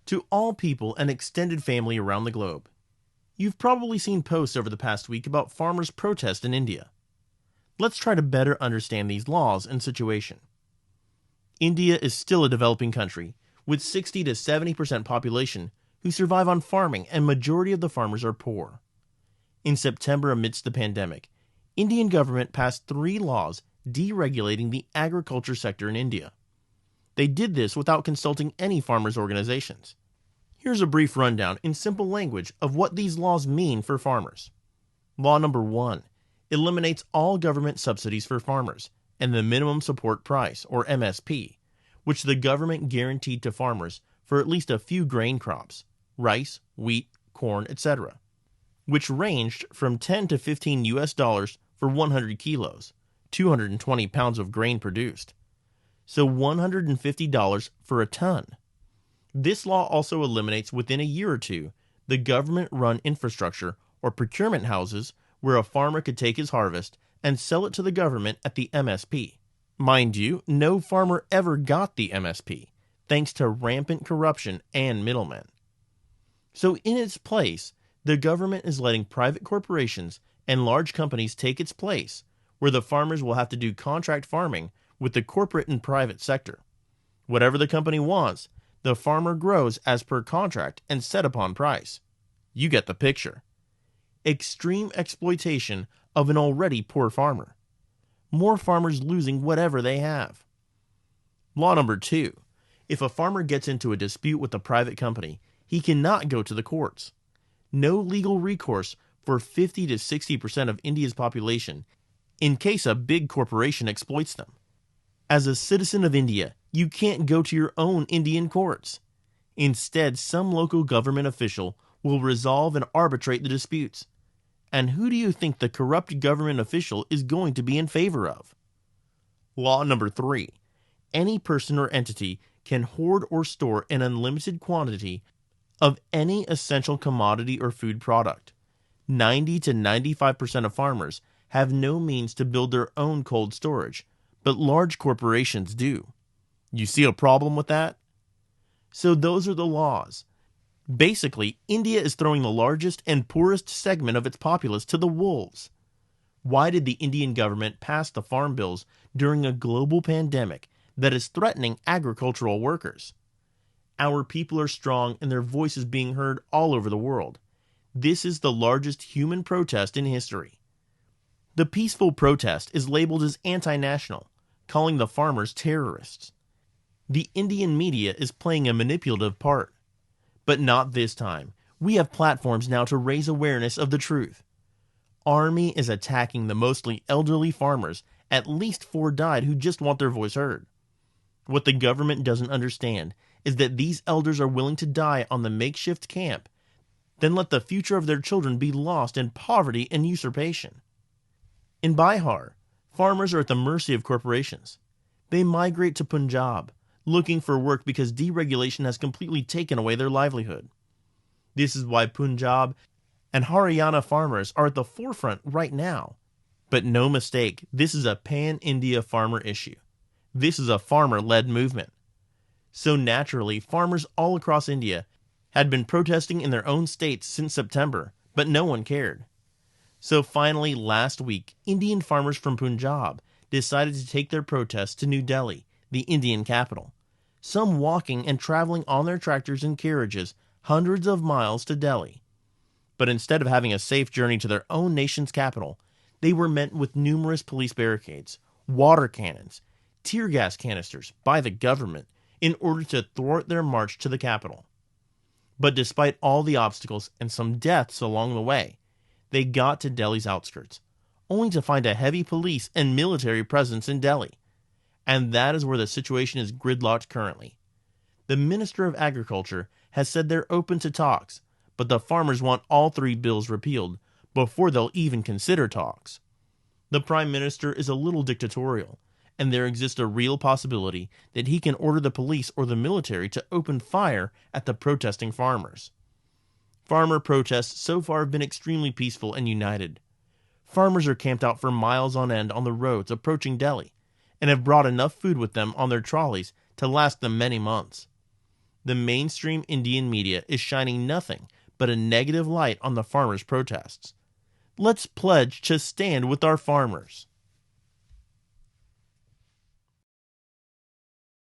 to all people and extended family around the globe. You've probably seen posts over the past week about farmers' protest in India. Let's try to better understand these laws and situation. India is still a developing country, with 60 to 70% population who survive on farming, and majority of the farmers are poor. In September, amidst the pandemic, Indian government passed 3 laws deregulating the agriculture sector in India. They did this without consulting any farmers' organizations. Here's a brief rundown in simple language of what these laws mean for farmers. Law number 1 eliminates all government subsidies for farmers and the minimum support price, or MSP, which the government guaranteed to farmers for at least a few grain crops, rice, wheat, corn, etc., which ranged from 10 to 15 US dollars for 100 kilos, 220 pounds of grain produced, so $150 for a ton. This law also eliminates within a year or two the government-run infrastructure or procurement houses where a farmer could take his harvest and sell it to the government at the MSP. Mind you, no farmer ever got the MSP, thanks to rampant corruption and middlemen. So in its place, the government is letting private corporations and large companies take its place, where the farmers will have to do contract farming with the corporate and private sector. Whatever the company wants, the farmer grows as per contract and set upon price. You get the picture. Extreme exploitation of an already poor farmer. More farmers losing whatever they have. Law number 2. If a farmer gets into a dispute with a private company, he cannot go to the courts. No legal recourse for 50 to 60% of India's population in case a big corporation exploits them. As a citizen of India, you can't go to your own Indian courts. Instead, some local government official will resolve and arbitrate the disputes. And who do you think the corrupt government official is going to be in favor of? Law number 3. Any person or entity can hoard or store an unlimited quantity of any essential commodity or food product. 90 to 95% of farmers have no means to build their own cold storage, but large corporations do. You see a problem with that? So those are the laws. Basically, India is throwing the largest and poorest segment of its populace to the wolves. Why did the Indian government pass the farm bills during a global pandemic that is threatening agricultural workers? Our people are strong and their voice is being heard all over the world. This is the largest human protest in history. The peaceful protest is labeled as anti-national, calling the farmers terrorists. The Indian media is playing a manipulative part. But not this time. We have platforms now to raise awareness of the truth. Army is attacking the mostly elderly farmers. At least 4 died who just want their voice heard. What the government doesn't understand is that these elders are willing to die on the makeshift camp, then let the future of their children be lost in poverty and usurpation. In Bihar, farmers are at the mercy of corporations. They migrate to Punjab, looking for work because deregulation has completely taken away their livelihood. This is why Punjab and Haryana farmers are at the forefront right now. But no mistake, this is a pan-India farmer issue. This is a farmer-led movement. So naturally, farmers all across India had been protesting in their own states since September, but no one cared. So finally, last week, Indian farmers from Punjab decided to take their protests to New Delhi, the Indian capital. Some walking and traveling on their tractors and carriages hundreds of miles to Delhi. But instead of having a safe journey to their own nation's capital, they were met with numerous police barricades, water cannons, tear gas canisters by the government in order to thwart their march to the capital. But despite all the obstacles and some deaths along the way, they got to Delhi's outskirts, only to find a heavy police and military presence in Delhi. And that is where the situation is gridlocked currently. The Minister of Agriculture has said they're open to talks, but the farmers want all 3 bills repealed before they'll even consider talks. The Prime Minister is a little dictatorial, and there exists a real possibility that he can order the police or the military to open fire at the protesting farmers. Farmer protests so far have been extremely peaceful and united. Farmers are camped out for miles on end on the roads approaching Delhi, and have brought enough food with them on their trolleys to last them many months. the mainstream Indian media is shining nothing but a negative light on the farmers' protests. Let's pledge to stand with our farmers.